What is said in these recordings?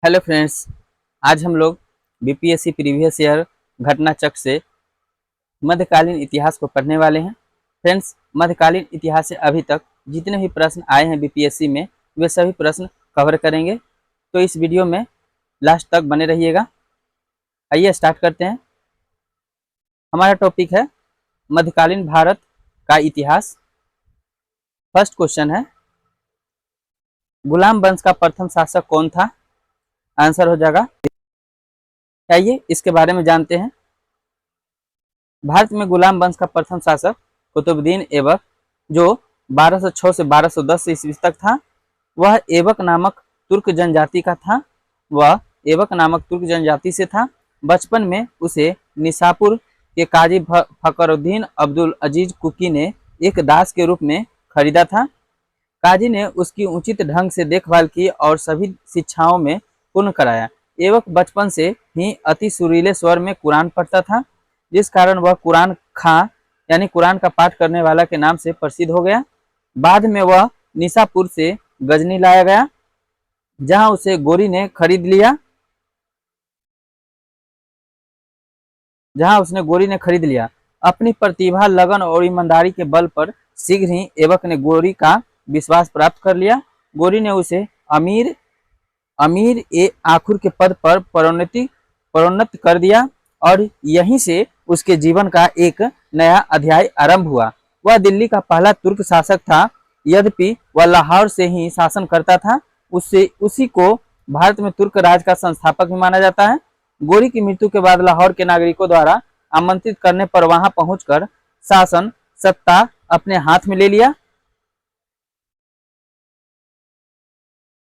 Hello friends, आज हम लोग बीपीएससी प्रीवियस ईयर घटना चक्र से मध्यकालीन इतिहास को पढ़ने वाले हैं। फ्रेंड्स, मध्यकालीन इतिहास से अभी तक जितने भी प्रश्न आए हैं बीपीएससी में वे सभी प्रश्न कवर करेंगे, तो इस वीडियो में लास्ट तक बने रहिएगा। आइए स्टार्ट करते हैं। हमारा टॉपिक है मध्यकालीन भारत का इतिहास। फर्स्ट क्वेश्चन है, गुलाम वंश का प्रथम शासक कौन था? आंसर हो जाएगा। आइए इसके बारे में जानते हैं। भारत में गुलाम वंश का प्रथम शासक कुतुबुद्दीन ऐबक, जो 1206 से 1210 ईस्वी तक था। वह ऐबक नामक तुर्क जनजाति का था। वह ऐबक नामक तुर्क जनजाति से था। बचपन में उसे निसापुर के काजी फखरुद्दीन अब्दुल अजीज कुकी ने एक दास के रूप में खरीदा था। काजी ने उसकी उचित ढंग से देखभाल की और सभी शिक्षाओं में पूर्ण कराया। ऐबक बचपन से ही अति सुरीले स्वर में कुरान पढ़ता था, जिस कारण वह कुरान खां यानी कुरान का पाठ करने वाला के नाम से प्रसिद्ध हो गया। बाद में वह निसापुर से गजनी लाया गया, जहां उसे गोरी ने खरीद लिया अपनी प्रतिभा, लगन और ईमानदारी के बल पर शीघ्र ही ऐबक ने गोरी का विश्वास प्राप्त कर लिया। गोरी ने उसे अमीर अमीर ए आखुर के पद पर प्रोन्नत कर दिया और यहीं से उसके जीवन का एक नया अध्याय आरंभ हुआ। वह दिल्ली का पहला तुर्क शासक था। यद्यपि वह लाहौर से ही शासन करता था, उसी को भारत में तुर्क राज का संस्थापक भी माना जाता है। गोरी की मृत्यु के बाद लाहौर के नागरिकों द्वारा आमंत्रित करने पर वहां पहुंचकर शासन सत्ता अपने हाथ में ले लिया।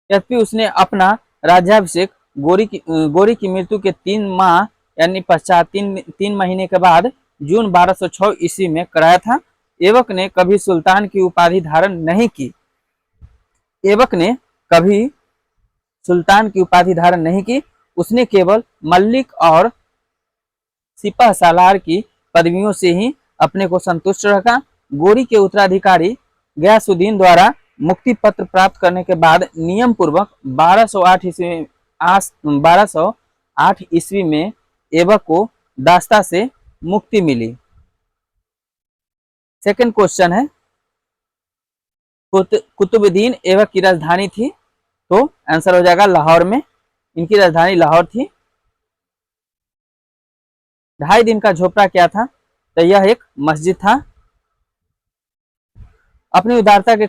यद्यपि उसने अपना राज्याभिषेक गोरी की मृत्यु के 3 माह यानी पश्चात तीन महीने के बाद जून 1206 ईस्वी में कराया था। ऐबक ने कभी सुल्तान की उपाधि धारण नहीं की। उसने केवल मल्लिक और सिपह सालार की पदवियों से ही अपने को संतुष्ट रखा। गोरी के उत्तराधिकारी गयासुद्दीन द्वारा मुक्ति पत्र प्राप्त करने के बाद नियम पूर्वक 1208 ईस्वी में ऐबक को दास्ता से मुक्ति मिली। सेकंड क्वेश्चन है, कुतुबुद्दीन ऐबक की राजधानी थी, तो आंसर हो जाएगा लाहौर में। इनकी राजधानी लाहौर थी। 2.5 दिन का झोपड़ा क्या था? तो यह एक मस्जिद था। अपनी उदारता के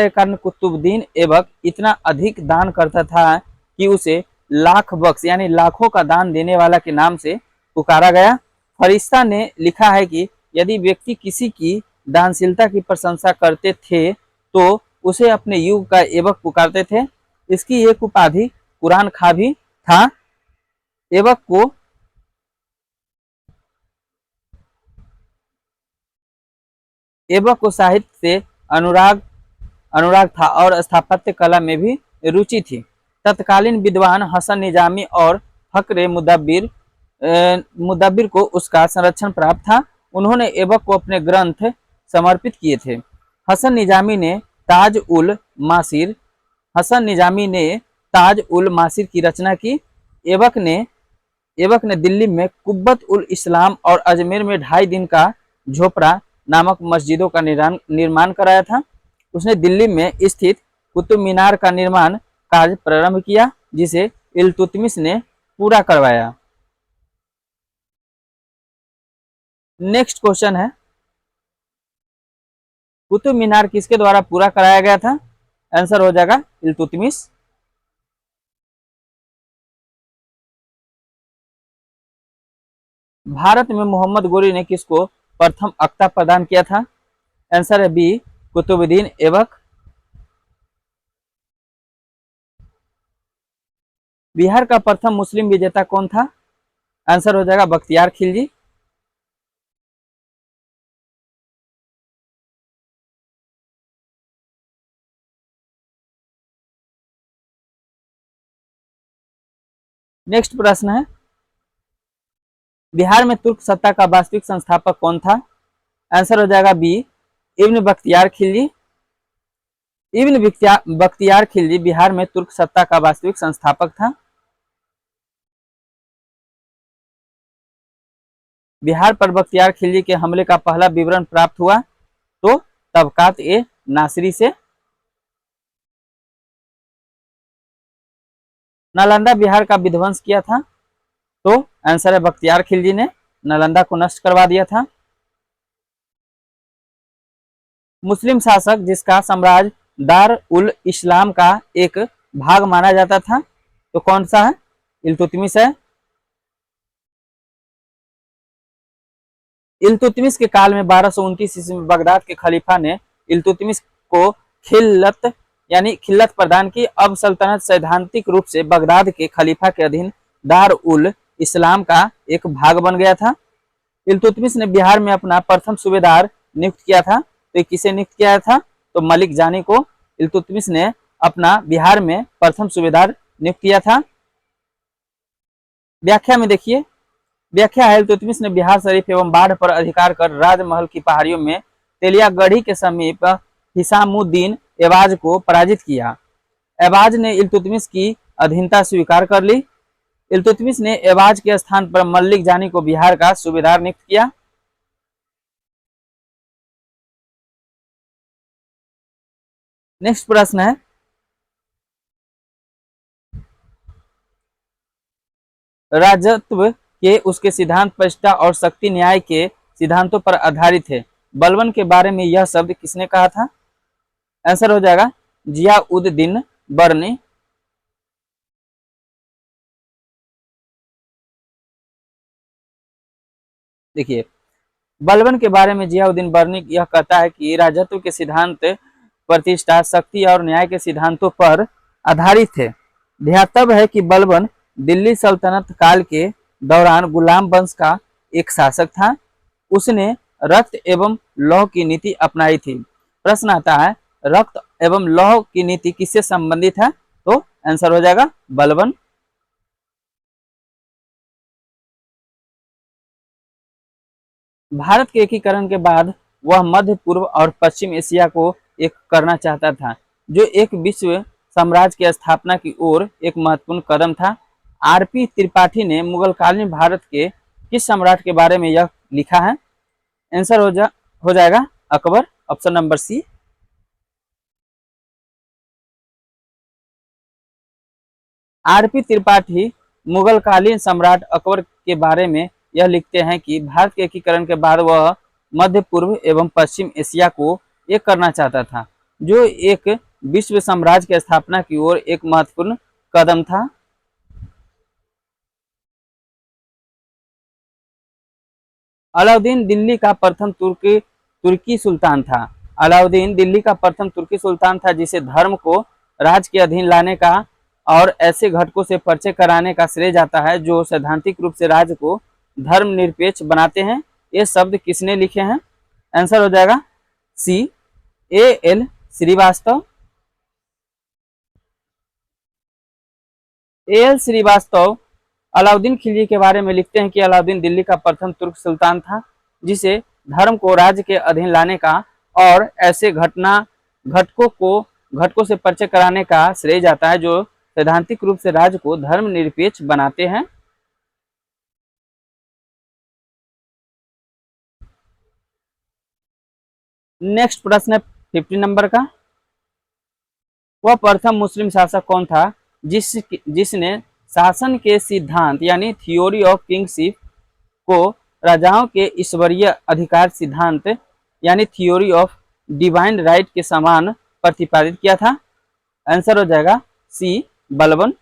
कारण कुतुबुद्दीन ऐबक इतना अधिक दान करता था कि उसे लाख बख्श यानी लाखों का दान देने वाला के नाम से पुकारा गया। फरिश्ता ने लिखा है कि यदि व्यक्ति किसी की दानशीलता की प्रशंसा करते थे तो उसे अपने युग का ऐबक पुकारते थे। इसकी एक उपाधि कुरान खां भी था। ऐबक को साहित्य से अनुराग था और स्थापत्य कला में भी रुचि थी। तत्कालीन विद्वान हसन निजामी और फक्र मुदब्बिर को उसका संरक्षण प्राप्त था। उन्होंने ऐबक को अपने ग्रंथ समर्पित किए थे। हसन निजामी ने ताज उल मासिर की रचना की। ऐबक ने दिल्ली में कुब्बत उल इस्लाम और अजमेर में 2.5 दिन का झोपड़ा नामक मस्जिदों का निर्माण कराया था। उसने दिल्ली में स्थित कुतुब मीनार का निर्माण कार्य प्रारंभ किया, जिसे इल्तुतमिश ने पूरा करवाया। नेक्स्ट क्वेश्चन है, कुतुब मीनार किसके द्वारा पूरा कराया गया था? आंसर हो जाएगा इल्तुतमिश। भारत में मोहम्मद गोरी ने किसको प्रथम अख्ता प्रदान किया था? आंसर है बी, कुतुबुद्दीन ऐबक। बिहार का प्रथम मुस्लिम विजेता कौन था? आंसर हो जाएगा बख्तियार खिलजी। नेक्स्ट प्रश्न है, बिहार में तुर्क सत्ता का वास्तविक संस्थापक कौन था? आंसर हो जाएगा बी, इब्न बख्तियार खिलजी। इब्न बख्तियार खिलजी बिहार में तुर्क सत्ता का वास्तविक संस्थापक था। बिहार पर बख्तियार खिलजी के हमले का पहला विवरण प्राप्त हुआ तो तबकात ए नासिरी से। नालंदा बिहार का विध्वंस किया था तो आंसर है बख्तियार खिलजी ने नालंदा को नष्ट करवा दिया था। मुस्लिम शासक जिसका साम्राज्य दार उल इस्लाम का एक भाग माना जाता था तो कौन सा है? इल्तुतमिश है। इल्तुतमिश के काल में 1229 ईस्वी में बगदाद के खलीफा ने इल्तुतमिश को खिल्लत यानी खिल्लत प्रदान की। अब सल्तनत सैद्धांतिक रूप से बगदाद के खलीफा के अधीन दार उल इस्लाम का एक भाग बन गया था। इल्तुतमिश ने बिहार में अपना प्रथम सूबेदार नियुक्त किया था तो किसे नियुक्त किया था? तो मलिक जानी को इल्तुतमिश ने अपना बिहार में प्रथम सूबेदार नियुक्त किया था। व्याख्या में देखिए, व्याख्या है इल्तुतमिश ने बिहार शरीफ एवं बाढ़ पर अधिकार कर राजमहल की पहाड़ियों में तेलियागढ़ी के समीप हिसामुद्दीन एबाज को पराजित किया। एबाज ने इल्तुतमिश की अधीनता स्वीकार कर ली। इल्तुतमिश ने एबाज के स्थान पर मलिक जानी को बिहार का सूबेदार नियुक्त किया। नेक्स्ट प्रश्न है, राजत्व के उसके सिद्धांत प्रतिष्ठा और शक्ति न्याय के सिद्धांतों पर आधारित है। बलबन के बारे में यह शब्द किसने कहा था? आंसर हो जाएगा जियाउद्दीन बर्नी। देखिए, बलबन के बारे में जियाउद्दीन बर्नी यह कहता है कि राजत्व के सिद्धांत प्रतिष्ठा शक्ति और न्याय के सिद्धांतों पर आधारित है। ध्यातव्य है कि बलबन दिल्ली सल्तनत काल के दौरान गुलाम वंश का एक शासक था। उसने रक्त एवं लौह की नीति अपनाई थी। प्रश्न आता है, रक्त एवं लौह की नीति किससे संबंधित है? तो आंसर हो जाएगा बलबन। भारत के एकीकरण के बाद वह मध्य पूर्व और पश्चिम एशिया को एक करना चाहता था, जो एक विश्व साम्राज्य की स्थापना की ओर एक महत्वपूर्ण कदम था। आरपी त्रिपाठी ने मुगलकालीन भारत के किस सम्राट के बारे में यह लिखा है? आंसर हो जाएगा Akbar, option number C. RP Tripathi मुगलकालीन सम्राट अकबर के बारे में यह लिखते हैं कि भारत के एकीकरण के बाद वह मध्य पूर्व एवं पश्चिम एशिया को एक करना चाहता था, जो एक विश्व साम्राज्य की स्थापना की ओर एक महत्वपूर्ण कदम था। अलाउद्दीन दिल्ली का प्रथम तुर्की सुल्तान था। अलाउद्दीन दिल्ली का प्रथम तुर्की सुल्तान था जिसे धर्म को राज के अधीन लाने का और ऐसे घटकों से परिचय कराने का श्रेय जाता है जो सैद्धांतिक रूप से राज्य को धर्मनिरपेक्ष बनाते हैं। ये शब्द किसने लिखे हैं? आंसर हो जाएगा सी, एल श्रीवास्तव। एल श्रीवास्तव अलाउद्दीन खिलजी के बारे में लिखते हैं कि अलाउद्दीन दिल्ली का प्रथम तुर्क सुल्तान था जिसे धर्म को राज्य के अधीन लाने का और ऐसे घटकों से परिचय कराने का श्रेय जाता है जो सैद्धांतिक रूप से राज्य को धर्मनिरपेक्ष बनाते हैं। नेक्स्ट प्रश्न है 50 नंबर का। वह प्रथम मुस्लिम शासक कौन था जिसने शासन के सिद्धांत यानी थियोरी ऑफ किंगशिप को राजाओं के ईश्वरीय अधिकार सिद्धांत यानी थियोरी ऑफ डिवाइन राइट के समान प्रतिपादित किया था? आंसर हो जाएगा सी, बलबन।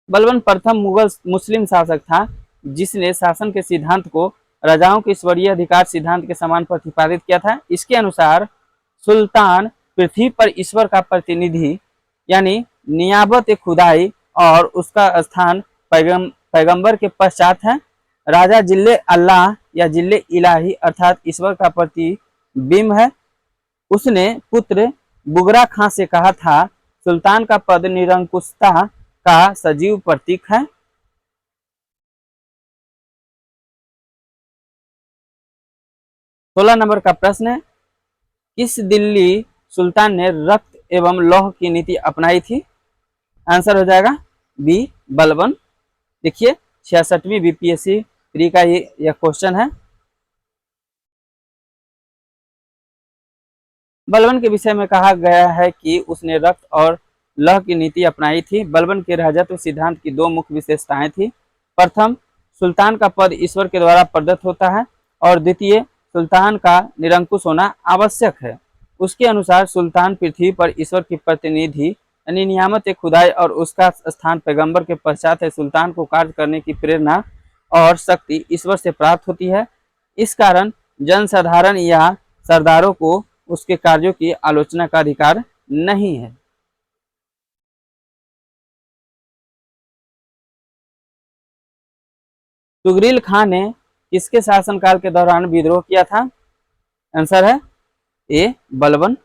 बलबन प्रथम मुगल मुस्लिम शासक था जिसने शासन के सिद्धांत को राजाओं के ईश्वरीय अधिकार सिद्धांत के समान प्रतिपादित किया था। इसके अनुसार सुल्तान पृथ्वी पर ईश्वर का प्रतिनिधि यानी नियाबत खुदाई और उसका स्थान पैगंबर के पश्चात है। राजा जिल्ले अल्लाह या जिल्ले इलाही अर्थात ईश्वर का प्रतिबिंब है। उसने पुत्र बुगरा खां से कहा था, सुल्तान का पद निरंकुशता का सजीव प्रतीक है। 16 नंबर का प्रश्न है, किस दिल्ली सुल्तान ने रक्त एवं लौह की नीति अपनाई थी? आंसर हो जाएगा बी बलबन। देखिए 66वीं बीपीएससी प्री का यह क्वेश्चन है। बलबन के विषय में कहा गया है कि उसने रक्त और लौह की नीति अपनाई थी। बलबन के राजत्व सिद्धांत की दो मुख्य विशेषताएं थी। प्रथम, सुल्तान का पद ईश्वर के द्वारा प्रदत्त होता है और द्वितीय, सुल्तान का निरंकुश होना आवश्यक है। उसके अनुसार सुल्तान पृथ्वी पर ईश्वर की प्रतिनिधि यानी नियामत खुदाई और उसका स्थान पैगंबर के पश्चात है। सुल्तान को कार्य करने की प्रेरणा और शक्ति ईश्वर से प्राप्त होती है। इस कारण जनसाधारण या सरदारों को उसके कार्यों की आलोचना का अधिकार नहीं है। तुगरील खां ने किसके शासनकाल के दौरान विद्रोह किया था? आंसर है ए बलबन।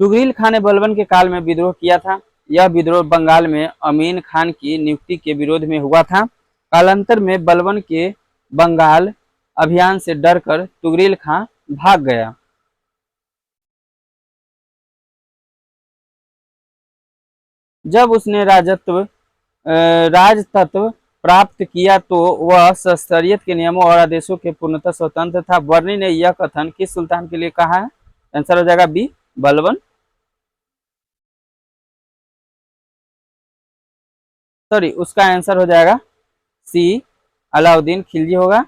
तुगरील खां ने बलबन के काल में विद्रोह किया था। यह विद्रोह बंगाल में अमीन खान की नियुक्ति के विरोध में हुआ था। कालांतर में बलबन के बंगाल अभियान से डरकर तुगरील खां भाग गया। जब उसने राजतत्व प्राप्त किया तो वह शरीयत के नियमों और आदेशों के पूर्णतः स्वतंत्र था। बर्नी ने यह कथन किस सुल्तान के लिए कहा है? आंसर हो जाएगा बी बलबन। सॉरी, उसका आंसर हो जाएगा सी अलाउद्दीन खिलजी होगा।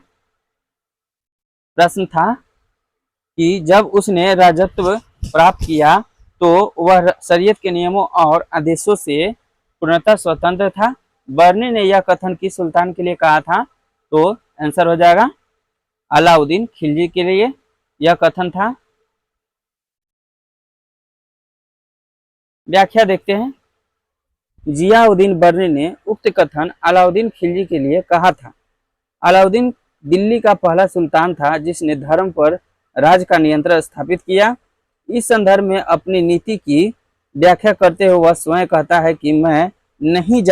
प्रश्न था कि जब उसने राजत्व प्राप्त किया तो वह शरीयत के नियमों और आदेशों से पूर्णतः स्वतंत्र था। बर्नी ने यह कथन किस सुल्तान के लिए कहा था? तो आंसर हो जाएगा अलाउद्दीन खिलजी के लिए यह कथन था। व्याख्या देखते हैं। जियाउद्दीन बर्नी ने उक्त कथन अलाउद्दीन खिलजी के लिए कहा था। अलाउद्दीन दिल्ली का पहला सुल्तान था जिसने धर्म पर राज का नियंत्रण स्थापित किया। इस संदर्भ में अपनी नीति की व्याख्या करते हुए वह स्वयं कहता है कि मैं नहीं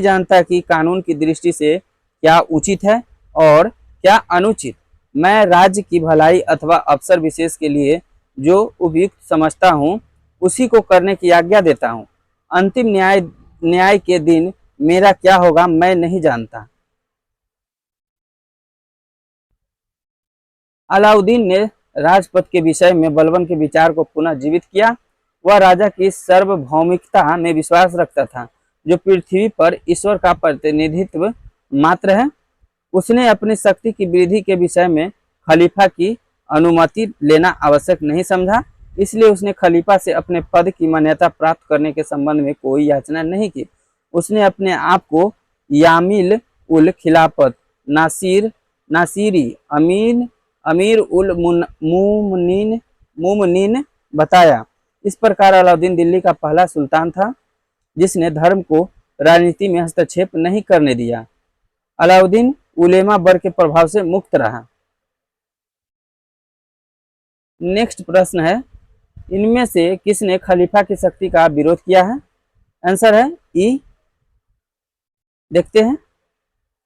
जानता कि कानून की दृष्टि से क्या उचित है और क्या अनुचित। मैं राज्य की भलाई अथवा अवसर विशेष के लिए जो उपयुक्त समझता हूँ उसी को करने की आज्ञा देता हूँ। अंतिम न्याय के दिन मेरा क्या होगा मैं नहीं जानता। अलाउद्दीन ने राजपथ के विषय में बलबन के विचार को पुनः जीवित किया। वह राजा की सार्वभौमिकता में विश्वास रखता था जो पृथ्वी पर ईश्वर का प्रतिनिधित्व मात्र है। उसने अपनी शक्ति की वृद्धि के विषय में खलीफा की अनुमति लेना आवश्यक नहीं समझा। इसलिए उसने खलीफा से अपने पद की मान्यता प्राप्त करने के संबंध में कोई याचना नहीं की। उसने अपने आप को यामिल उल खिलाफत नासिरी अमीर उल मुमनीन बताया। इस प्रकार अलाउद्दीन दिल्ली का पहला सुल्तान था जिसने धर्म को राजनीति में हस्तक्षेप नहीं करने दिया। अलाउद्दीन उलेमा वर्ग के प्रभाव से मुक्त रहा। नेक्स्ट प्रश्न है, इनमें से किसने खलीफा की शक्ति का विरोध किया है? आंसर है ई। देखते हैं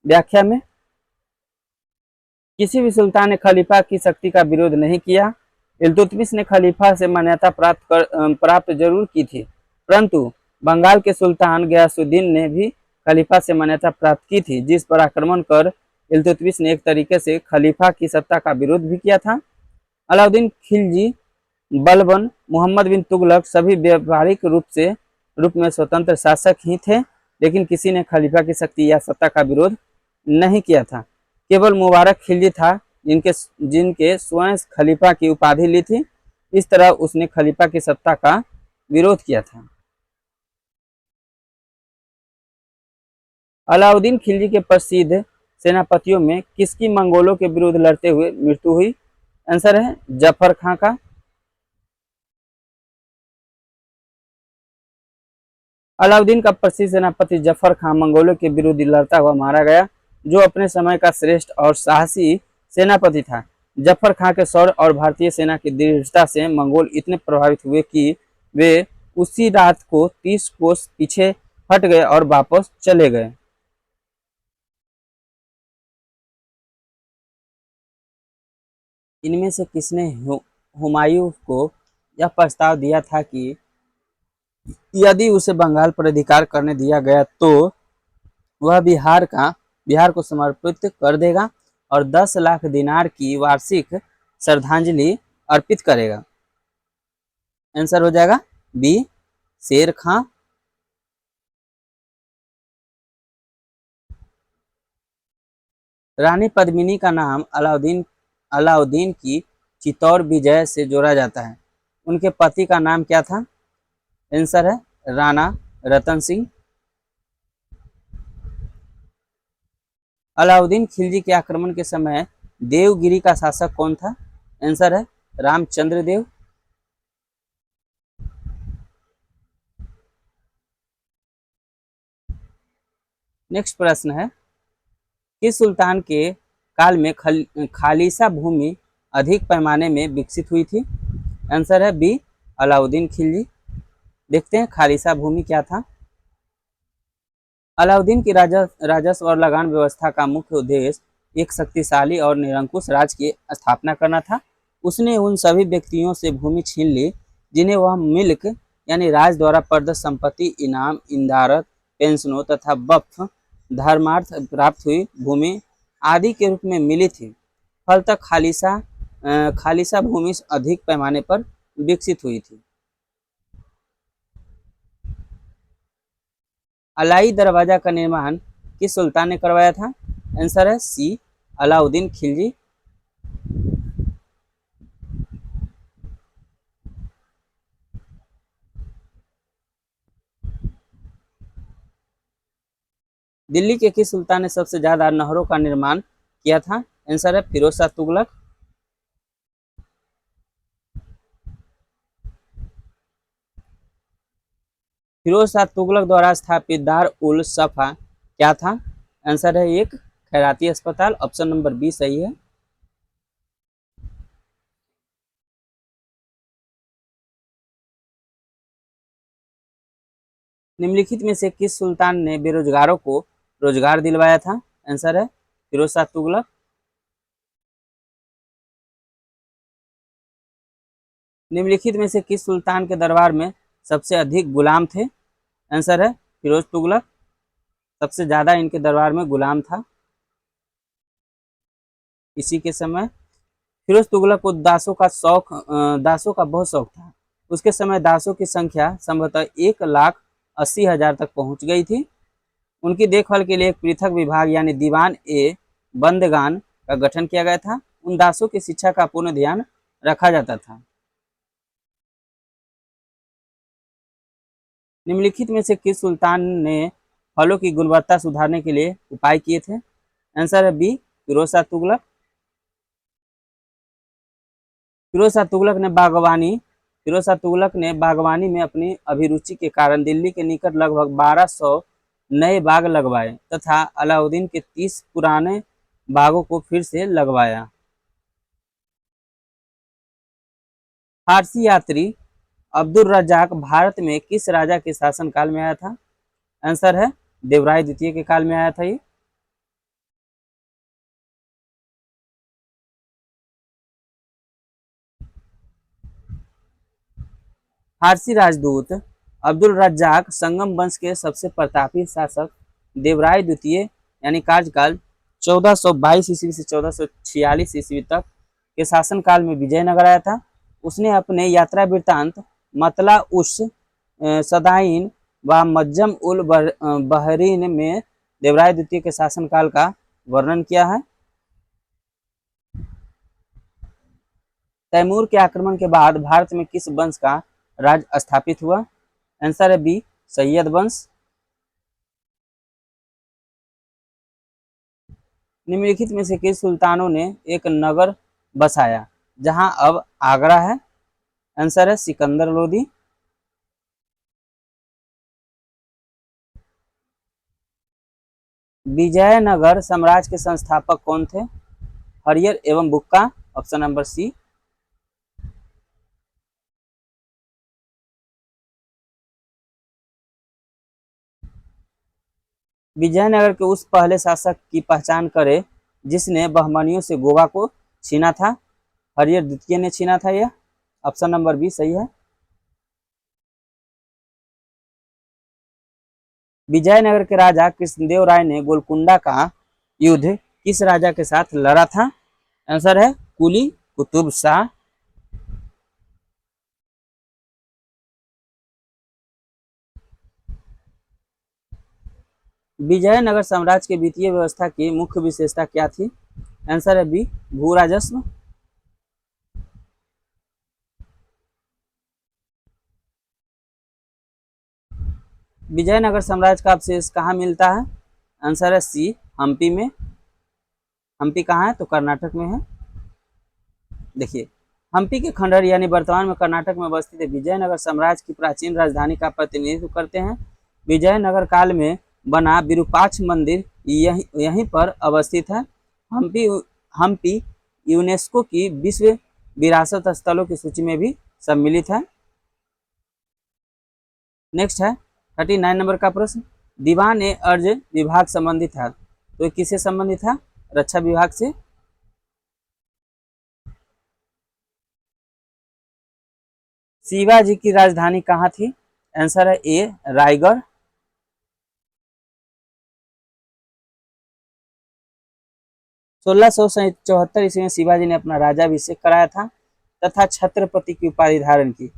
व्याख्या में। किसी भी सुल्तान ने खलीफा की शक्ति का विरोध नहीं किया। इल्तुतमिश ने खलीफा से मान्यता प्राप्त जरूर की थी, परंतु बंगाल के सुल्तान गयासुद्दीन ने भी खलीफा से मान्यता प्राप्त की थी, जिस पर आक्रमण कर इल्तुतमिश ने एक तरीके से खलीफा की सत्ता का विरोध भी किया था। अलाउद्दीन खिलजी, बलबन, मोहम्मद बिन तुगलक सभी व्यावहारिक रूप में स्वतंत्र शासक ही थे, लेकिन किसी ने खलीफा की शक्ति या सत्ता का विरोध नहीं किया था। केवल मुबारक खिलजी था जिनके स्वयं खलीफा की उपाधि ली थी। इस तरह उसने खलीफा की सत्ता का विरोध किया था। अलाउद्दीन खिलजी के प्रसिद्ध सेनापतियों में किसकी मंगोलों के विरुद्ध लड़ते हुए मृत्यु हुई? आंसर है जफर खां का। अलाउद्दीन का प्रसिद्ध सेनापति जफर खां मंगोलों के विरुद्ध लड़ता हुआ मारा गया, जो अपने समय का श्रेष्ठ और साहसी सेनापति था। जफर खां के शौर्य और भारतीय सेना की दृढ़ता से मंगोल इतने प्रभावित हुए कि वे उसी रात को 30 कोस पीछे हट गए और वापस चले गए। इनमें से किसने हुमायूं को यह प्रस्ताव दिया था कि यदि उसे बंगाल पर अधिकार करने दिया गया तो वह बिहार को समर्पित कर देगा और 10 लाख दिनार की वार्षिक श्रद्धांजलि अर्पित करेगा? आंसर हो जाएगा बी, शेर खां। रानी पद्मिनी का नाम अलाउद्दीन की चित्तौड़ विजय से जोड़ा जाता है। उनके पति का नाम क्या था? आंसर है राणा रतन सिंह। अलाउद्दीन खिलजी के आक्रमण के समय देवगिरी का शासक कौन था? आंसर है रामचंद्र देव। नेक्स्ट प्रश्न है, किस सुल्तान के काल में खालिसा भूमि अधिक पैमाने में विकसित हुई थी? आंसर है बी, अलाउद्दीन खिलजी। देखते हैं खालिसा भूमि क्या था। अलाउद्दीन की राजस्व और लगान व्यवस्था का मुख्य उद्देश्य एक शक्तिशाली और निरंकुश राज्य की स्थापना करना था। उसने उन सभी व्यक्तियों से भूमि छीन ली जिन्हें वह मिल्क यानी राज द्वारा प्रदत्त संपत्ति, इनाम, इंदारत, पेंशनों तथा वक्फ धर्मार्थ प्राप्त हुई भूमि आदि के रूप में मिली थी। फलतः खालिसा भूमि अधिक पैमाने पर विकसित हुई थी। अलाई दरवाजा का निर्माण किस सुल्तान ने करवाया था? आंसर है सी, अलाउद्दीन खिलजी। दिल्ली के किस सुल्तान ने सबसे ज्यादा नहरों का निर्माण किया था? आंसर है फिरोज शाह तुगलक। फिरोज शाह तुगलक द्वारा स्थापित दार उल सफा क्या था? आंसर है एक, खैराती अस्पताल। ऑप्शन नंबर बी सही है। निम्नलिखित में से किस सुल्तान ने बेरोजगारों को रोजगार दिलवाया था? आंसर है फिरोज शाह तुगलक। निम्नलिखित में से किस सुल्तान के दरबार में सबसे अधिक गुलाम थे? आंसर है फिरोज तुगलक। सबसे ज्यादा इनके दरबार में गुलाम था इसी के समय। फिरोज तुगलक को दासों का बहुत शौक था। उसके समय दासों की संख्या संभवतः 1,80,000 तक पहुंच गई थी। उनकी देखभाल के लिए एक पृथक विभाग यानी दीवान ए बंदगान का गठन किया गया था। उन दासों की शिक्षा का पूर्ण ध्यान रखा जाता था। निम्नलिखित में से किस सुल्तान ने फलों की गुणवत्ता सुधारने के लिए उपाय किए थे? आंसर है बी, फिरोज शाह तुगलक। फिरोज शाह तुगलक ने बागवानी में अपनी अभिरुचि के कारण दिल्ली के निकट लगभग 1200 नए बाग लगवाए तथा अलाउद्दीन के 30 पुराने बागों को फिर से लगवाया। फारसी यात्री अब्दुल रज्जाक भारत में किस राजा के शासनकाल में आया था? आंसर है देवराय द्वितीय के काल में आया था ये। फारसी राजदूत अब्दुल रज्जाक संगम वंश के सबसे प्रतापी शासक देवराय द्वितीय यानी कार्यकाल 1422 ईस्वी से 1446 ईस्वी तक के शासनकाल में विजयनगर आया था। उसने अपने यात्रा वृत्तांत मतला उस सदाइन व मज्जम उल बहरीन में देवराय द्वितीय के शासनकाल का वर्णन किया है। तैमूर के आक्रमण के बाद भारत में किस वंश का राज स्थापित हुआ? आंसर है बी, सैयद वंश। निम्नलिखित में से किस सुल्तानों ने एक नगर बसाया जहां अब आगरा है? आंसर है सिकंदर लोदी। विजयनगर साम्राज्य के संस्थापक कौन थे? हरियर एवं Bukka. Option number C. Vijayanagara के उस पहले शासक की पहचान करें जिसने बहमनियों से गोवा को छीना था। हरिहर द्वितीय ने छीना था यह। ऑप्शन नंबर बी सही है। विजयनगर के राजा कृष्णदेव राय ने गोलकुंडा का युद्ध किस राजा के साथ लड़ा था? आंसर है कुली कुतुब शाह। विजयनगर साम्राज्य के वित्तीय व्यवस्था की मुख्य विशेषता क्या थी? आंसर है बी भू राजस्व। विजयनगर साम्राज्य का अवशेष कहाँ मिलता है? आंसर है सी हम्पी में। हम्पी कहाँ है? तो कर्नाटक में है। देखिए, हम्पी के खंडहर यानी वर्तमान में कर्नाटक में अवस्थित है विजयनगर साम्राज्य की प्राचीन राजधानी का प्रतिनिधित्व करते हैं। विजयनगर काल में बना विरूपाक्ष मंदिर यहीं पर अवस्थित है। हम्पी हम्पी यूनेस्को की विश्व विरासत स्थलों की सूची में भी सम्मिलित है। नेक्स्ट है 39 नंबर का प्रश्न, दीवान ए अर्ज विभाग संबंधित था, तो किससे संबंधित था? रक्षा विभाग से। शिवाजी की राजधानी कहाँ थी? आंसर है ए रायगढ़। 1674 ईस्वी में शिवाजी ने अपना राज्याभिषेक कराया था तथा छत्रपति की उपाधि धारण की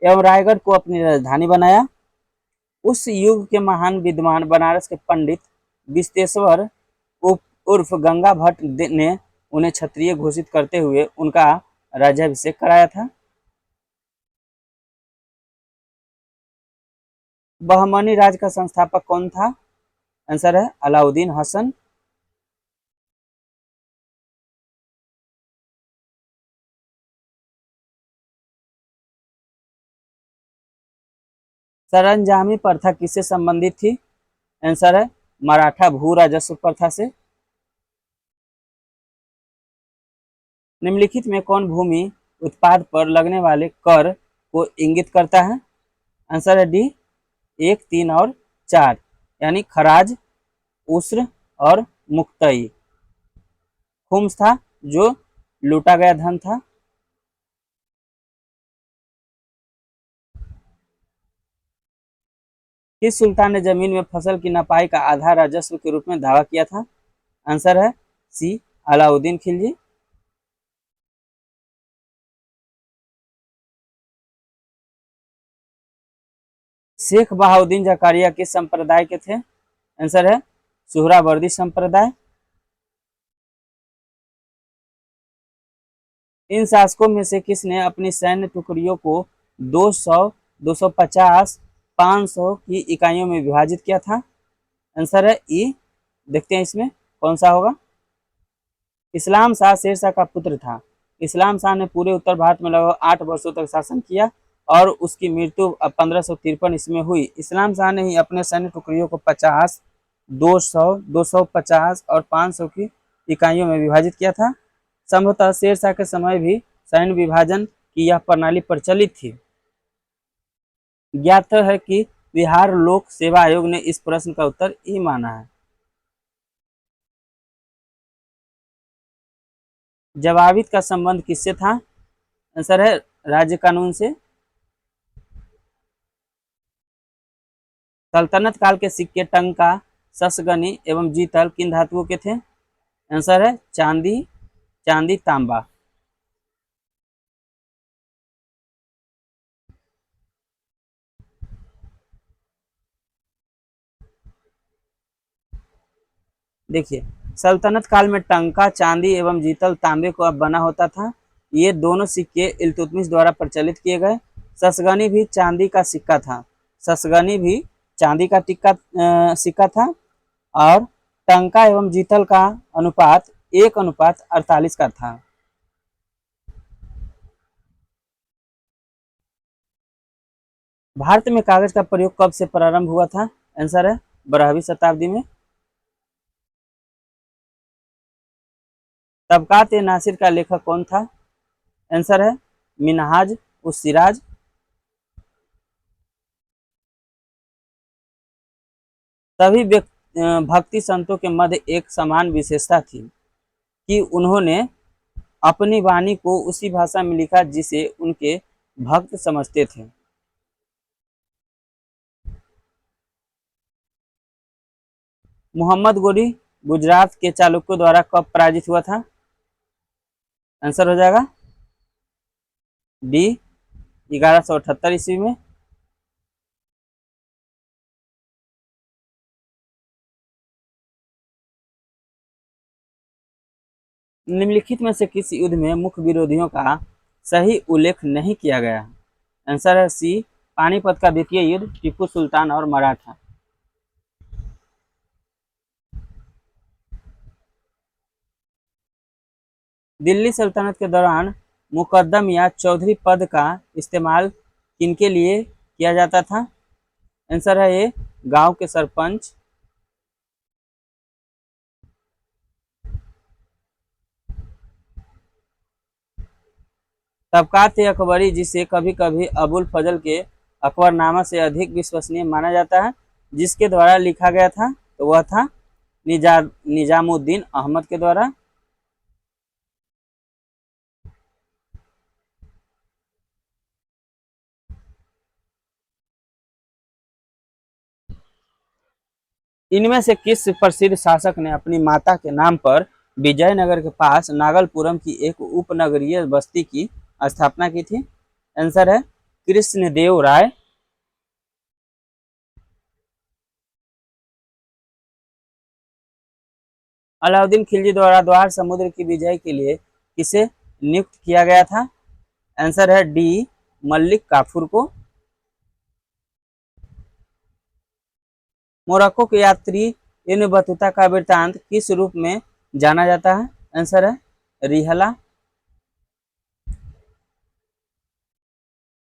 एवं रायगढ़ को अपनी राजधानी बनाया। उस युग के महान विद्वान बनारस के पंडित विश्वेश्वर उर्फ गंगा भट्ट ने उन्हें क्षत्रिय घोषित करते हुए उनका राज्याभिषेक कराया था। बहमनी राज का संस्थापक कौन था? आंसर है अलाउद्दीन हसन। सरंजामी प्रथा किससे संबंधित थी? आंसर है मराठा भू राजस्व प्रथा से। निम्नलिखित में कौन भूमि उत्पाद पर लगने वाले कर को इंगित करता है? आंसर है डी 1, 3 और 4 यानी खराज, उस्र और मुक्तई। खुम्स था जो लूटा गया धन था। किस सुल्तान ने जमीन में फसल की नपाई का आधा राजस्व के रूप में दावा किया था? आंसर है सी अलाउद्दीन खिलजी। शेख बहाउद्दीन जकारिया किस संप्रदाय के थे? आंसर है सुहरावर्दी संप्रदाय। इन शासकों में से किसने अपनी सैन्य टुकड़ियों को 200, 250, 500 की इकाइयों में विभाजित किया था? आंसर है ई। देखते हैं इसमें कौन सा होगा। इस्लाम शाह शेरशाह का पुत्र था। इस्लाम शाह ने पूरे उत्तर भारत में लगभग 8 वर्षों तक शासन किया और उसकी मृत्यु 1553 ईस्वी में हुई। इस्लाम शाह ने ही अपने सैन्य टुकड़ियों को 50, 200, 250 और 500 की इकाइयों में विभाजित किया था। संभवतः शेरशाह के समय भी सैन्य विभाजन की यह प्रणाली प्रचलित थी। ज्ञात है कि बिहार लोक सेवा आयोग ने इस प्रश्न का उत्तर ई माना है। जवाबित का संबंध किससे था? आंसर है राज्य कानून से। सल्तनत काल के सिक्के टंका, ससगनी एवं जीतल किन धातुओं के थे? आंसर है चांदी, चांदी तांबा। देखिए, सल्तनत काल में टंका चांदी एवं जीतल तांबे को अब बना होता था। ये दोनों सिक्के इल्तुतमिश द्वारा प्रचलित किए गए। ससगनी भी चांदी का सिक्का था। ससगनी भी चांदी का सिक्का था और टंका एवं जीतल का अनुपात 1:48 का था। भारत में कागज का प्रयोग कब से प्रारंभ हुआ था? आंसर है 12वीं शताब्दी में। तबकात ए नासिर का लेखक कौन था? आंसर है मिनहाज उस सिराज। भक्ति संतों के मध्य एक समान विशेषता थी कि उन्होंने अपनी वाणी को उसी भाषा में लिखा जिसे उनके भक्त समझते थे। मोहम्मद गोरी गुजरात के चालुक्यों द्वारा कब पराजित हुआ था? आंसर हो जाएगा डी 1178 ईस्वी में। निम्नलिखित में से किस युद्ध में मुख्य विरोधियों का सही उल्लेख नहीं किया गया? आंसर है सी पानीपत का द्वितीय युद्ध, टीपू सुल्तान और मराठा। दिल्ली सल्तनत के दौरान मुकद्दम या चौधरी पद का इस्तेमाल किनके लिए किया जाता था? आंसर है ए गांव के सरपंच। तबकात अकबरी, जिसे कभी कभी अबुल फजल के अकबरनामा से अधिक विश्वसनीय माना जाता है, जिसके द्वारा लिखा गया था, तो वह था निजामुद्दीन अहमद के द्वारा। इनमें से किस प्रसिद्ध शासक ने अपनी माता के नाम पर विजयनगर के पास नागलपुरम की एक उपनगरीय बस्ती की स्थापना की थी? आंसर है कृष्णदेव राय। अलाउद्दीन खिलजी द्वारा द्वार समुद्र की विजय के लिए किसे नियुक्त किया गया था? आंसर है डी मलिक काफूर को। मोरक्को के यात्री इब्न बतूता का वृत्तांत किस रूप में जाना जाता है? आंसर है रिहला।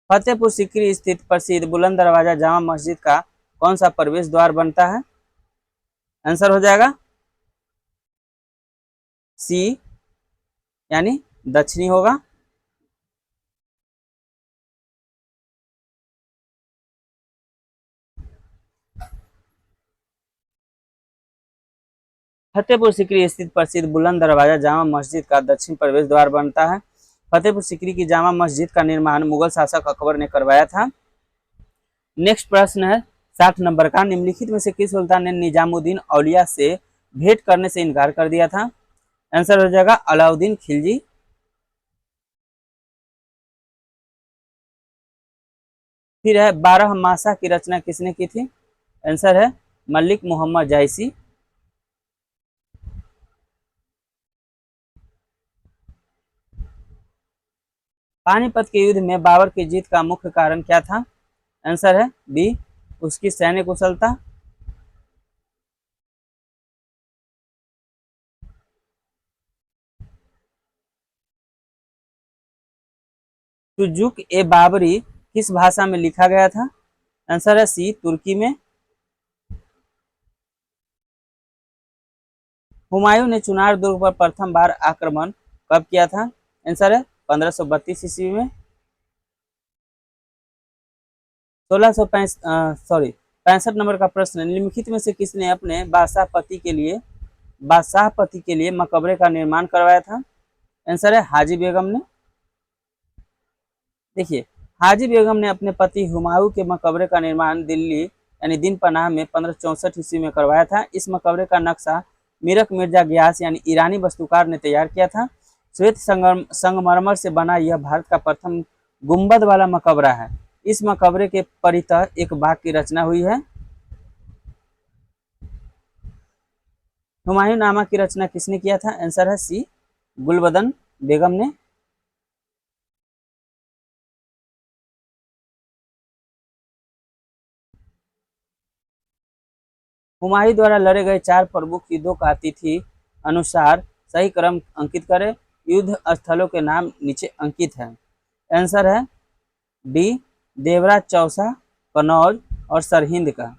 फतेहपुर सीकरी स्थित प्रसिद्ध बुलंद दरवाजा जामा मस्जिद का कौन सा प्रवेश द्वार बनता है? आंसर हो जाएगा सी यानी दक्षिणी होगा। फतेहपुर सीकरी स्थित प्रसिद्ध बुलंद दरवाजा जामा मस्जिद का दक्षिण प्रवेश द्वार बनता है। फतेहपुर सीकरी की जामा मस्जिद का निर्माण मुगल शासक अकबर ने करवाया था। नेक्स्ट प्रश्न है 60 नंबर का, निम्नलिखित में से किस सुल्तान ने निजामुद्दीन औलिया से भेंट करने से इनकार कर दिया था? आंसर हो जाएगा अलाउद्दीन खिलजी। फिर है 12 मासा की रचना किसने की थी? आंसर है मलिक मोहम्मद जायसी। पानीपत के युद्ध में बाबर की जीत का मुख्य कारण क्या था? आंसर है बी उसकी सैन्य कुशलता। तुजुक ए बाबरी किस भाषा में लिखा गया था? आंसर है सी तुर्की में। हुमायूं ने चुनार दुर्ग पर प्रथम बार आक्रमण कब किया था? आंसर है 1532 ईस्वी में। 65 नंबर का प्रश्न, निम्नलिखित में से किसने अपने बादशाह पति के लिए मकबरे का निर्माण करवाया था? आंसर है हाजी बेगम ने। देखिए, हाजी बेगम ने अपने पति हुमायूं के मकबरे का निर्माण दिल्ली यानी दिन पनाह में 1564 ईस्वी में करवाया था। इस मकबरे का नक्शा मीरक मिर्जा ग्यास यानी ईरानी वास्तुकार ने तैयार किया था। श्वेत संगमरमर से बना यह भारत का प्रथम गुंबद वाला मकबरा है। इस मकबरे के परितः एक बाग की रचना हुई है। हुमायूं नामा की रचना किसने किया था? आंसर है सी गुलबदन बेगम ने। हुमायूं द्वारा लड़े गए 4 प्रमुख युद्धों का तिथि अनुसार सही क्रम अंकित करें। युद्ध स्थलों के नाम नीचे अंकित है। आंसर है डी देवराज चौसा, कनौज और सरहिंद का।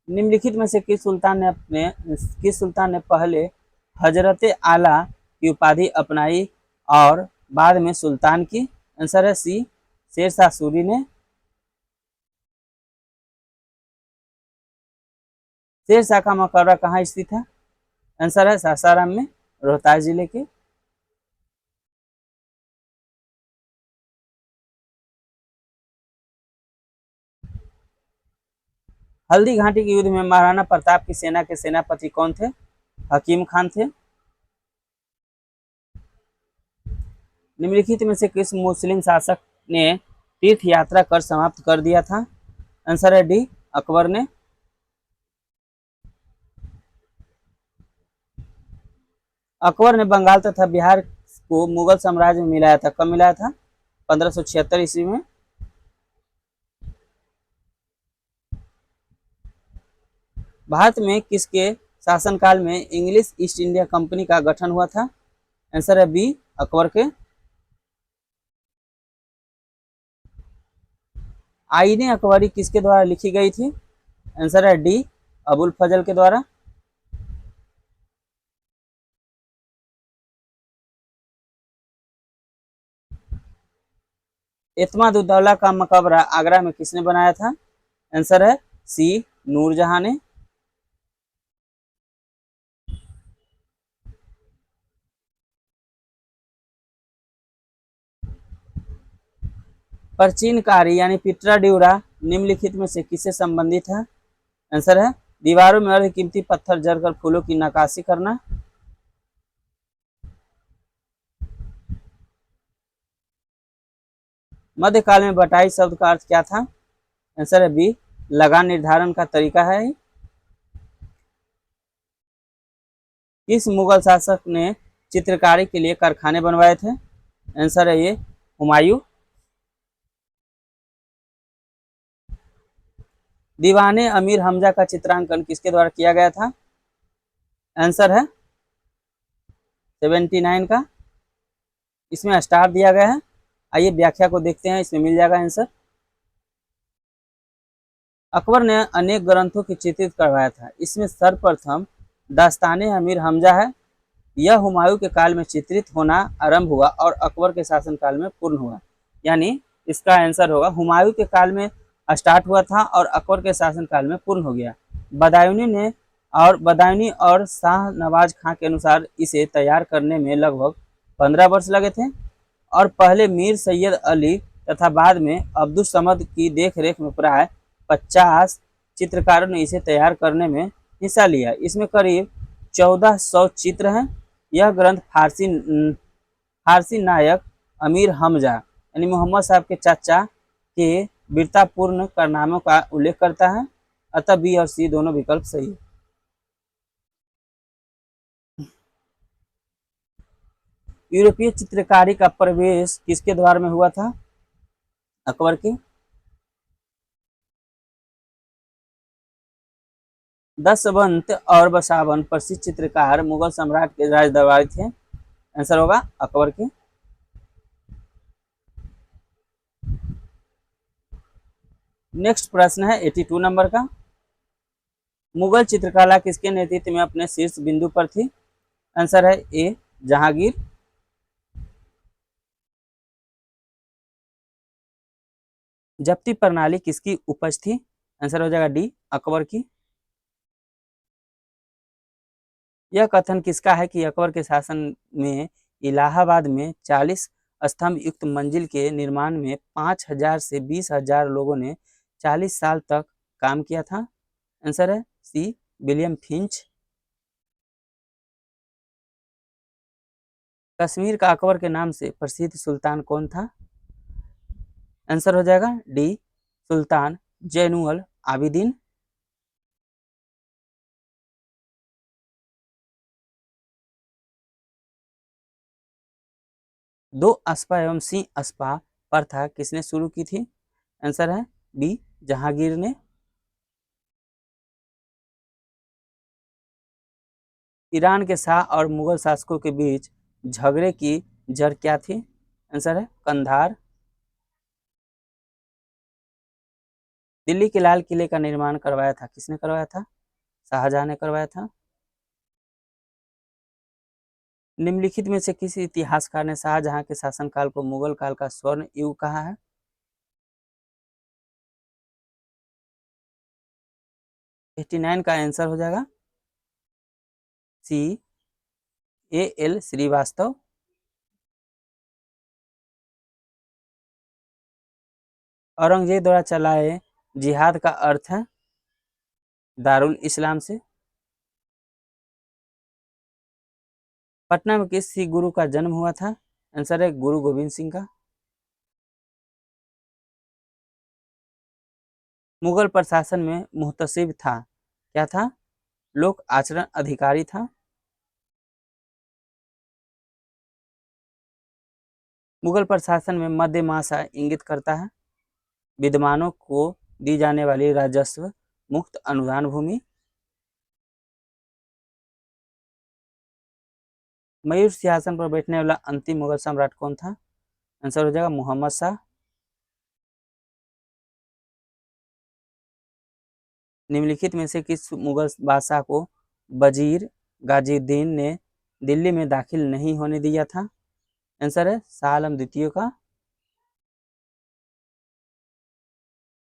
निम्नलिखित में से किस सुल्तान ने पहले हजरत आला की उपाधि अपनाई और बाद में सुल्तान की? आंसर है सी शेरशाह सूरी ने। शेरशाह का मकबरा कहाँ स्थित है? आंसर है सासाराम में, रोहतास जिले के। हल्दी घाटी के युद्ध में महाराणा प्रताप की सेना के सेनापति कौन थे? हकीम खान थे। निम्नलिखित में से किस मुस्लिम शासक ने तीर्थ यात्रा कर समाप्त कर दिया था? आंसर है डी, अकबर ने। अकबर ने बंगाल तथा बिहार को मुगल साम्राज्य में मिलाया था। कब मिलाया था? 1576 ईस्वी में। भारत में किसके शासनकाल में इंग्लिश ईस्ट इंडिया कंपनी का गठन हुआ था? आंसर है बी, अकबर के। आईने अकबरी किसके द्वारा लिखी गई थी? आंसर है डी, अबुल फजल के द्वारा। एतमादुद्दौला का मकबरा आगरा में किसने बनाया था? आंसर है सी, नूरजहां ने। प्राचीन कार्य यानी पिट्रा ड्यूरा निम्नलिखित में से किससे संबंधित है? आंसर है दीवारों में अर्धकीमती पत्थर जड़कर फूलों की नक्काशी करना। मध्यकाल में बटाई शब्द का अर्थ क्या था? आंसर है बी, लगान निर्धारण का तरीका है। किस मुगल शासक ने चित्रकारी के लिए कारखाने बनवाए थे? आंसर है ये, हुमायूं। दीवाने अमीर हमजा का चित्रांकन किसके द्वारा किया गया था? आंसर है 79 का। इसमें स्टार दिया गया है। आइए व्याख्या को देखते हैं, इसमें मिल जाएगा आंसर। अकबर ने अनेक ग्रंथों की चित्रित करवाया था। इसमें सर्वप्रथम दास्ताने अमीर हमजा है। यह हुमायूं के काल में चित्रित होना आरंभ हुआ और अकबर के शासनकाल में पूर्ण हुआ। यानी इसका आंसर होगा हुमायूं के काल में स्टार्ट हुआ था और अकबर के शासनकाल में पूर्ण हो गया। बदायूनी और शाह नवाज खां के अनुसार इसे तैयार करने में लगभग 15 वर्ष लगे थे और पहले मीर सैयद अली तथा बाद में अब्दुल समद की देखरेख में प्राय 50 चित्रकारों ने इसे तैयार करने में हिस्सा लिया। इसमें करीब 1400 चित्र हैं। यह ग्रंथ फारसी नायक अमीर हमजा यानी मोहम्मद साहब के चाचा के वीरतापूर्ण कारनामों का उल्लेख करता है। अतः बी और सी दोनों विकल्प सही है। यूरोपीय चित्रकारी का प्रवेश किसके द्वार में हुआ था? अकबर की। दशवंत और बसावन प्रसिद्ध चित्रकार मुगल सम्राट के राज दरबारी थे। आंसर होगा अकबर की। नेक्स्ट प्रश्न है 82 नंबर का। मुगल चित्रकला किसके नेतृत्व में अपने शीर्ष बिंदु पर थी? आंसर है ए, जहांगीर। जब्ती प्रणाली किसकी उपज थी? आंसर हो जाएगा डी, अकबर की। यह कथन किसका है कि अकबर के शासन में इलाहाबाद में 40 स्तंभ युक्त मंजिल के निर्माण में 5000 से 20,000 लोगों ने 40 साल तक काम किया था? आंसर है सी, विलियम फिंच। कश्मीर का अकबर के नाम से प्रसिद्ध सुल्तान कौन था? आंसर हो जाएगा डी, सुल्तान जैनुल आबिदीन। दो अस्पा एवं सिंह अस्पा प्रथा किसने शुरू की थी? आंसर है डी, जहांगीर ने। ईरान के शाह और मुगल शासकों के बीच झगड़े की जड़ क्या थी? आंसर है कंधार। दिल्ली के लाल किले का निर्माण करवाया था, किसने करवाया था? शाहजहां ने करवाया था। निम्नलिखित में से किस इतिहासकार ने शाहजहां के शासनकाल को मुगल काल का स्वर्ण युग कहा है? 89 का आंसर हो जाएगा CAL श्रीवास्तव। औरंगजेब द्वारा चलाए जिहाद का अर्थ है दारुल इस्लाम से। पटना में किस सिख गुरु का जन्म हुआ था? आंसर है गुरु गोविंद सिंह का। मुगल प्रशासन में मुहतसिब था, क्या था? लोक आचरण अधिकारी था। मुगल प्रशासन में मध्यमासा इंगित करता है विद्वानों को दी जाने वाली राजस्व मुक्त अनुदान भूमि। मयूर सिंहासन पर बैठने वाला अंतिम मुगल सम्राट कौन था? आंसर हो जाएगा मोहम्मद शाह। निम्नलिखित में से किस मुगल बादशाह को वजीर गाजीउद्दीन ने दिल्ली में दाखिल नहीं होने दिया था? आंसर है शाह आलम द्वितीय का।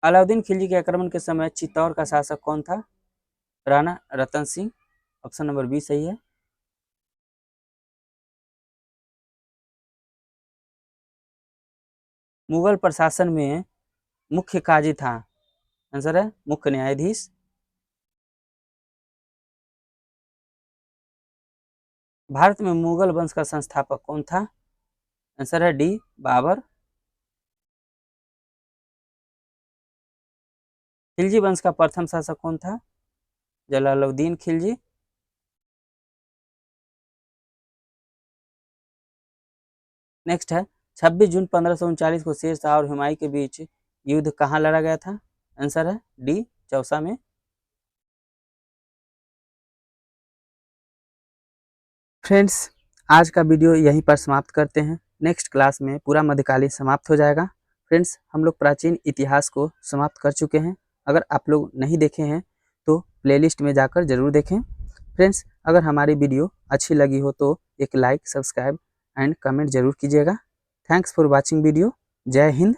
अलाउद्दीन खिलजी के आक्रमण के समय चित्तौड़ का शासक कौन था? Rana Ratan Singh. Option number B सही है। मुगल प्रशासन में मुख्य काजी था? आंसर है मुख्य न्यायाधीश। भारत में मुगल वंश का संस्थापक कौन था? आंसर है डी बाबर। खिलजी वंश का प्रथम शासक कौन था? जलालुद्दीन खिलजी। नेक्स्ट है 26 जून 1539 को शेर शाह और हुमायूं के बीच युद्ध कहाँ लड़ा गया था? आंसर है डी चौसा में। फ्रेंड्स, आज का वीडियो यहीं पर समाप्त करते हैं। नेक्स्ट क्लास में पूरा मध्यकालीन समाप्त हो जाएगा। फ्रेंड्स, हम लोग प्राचीन इतिहास को समाप्त कर चुके हैं। अगर आप लोग नहीं देखे हैं तो प्लेलिस्ट में जाकर जरूर देखें। फ्रेंड्स, अगर हमारी वीडियो अच्छी लगी हो तो एक लाइक, सब्सक्राइब एंड कमेंट जरूर कीजिएगा। Thanks for watching video. जय हिंद।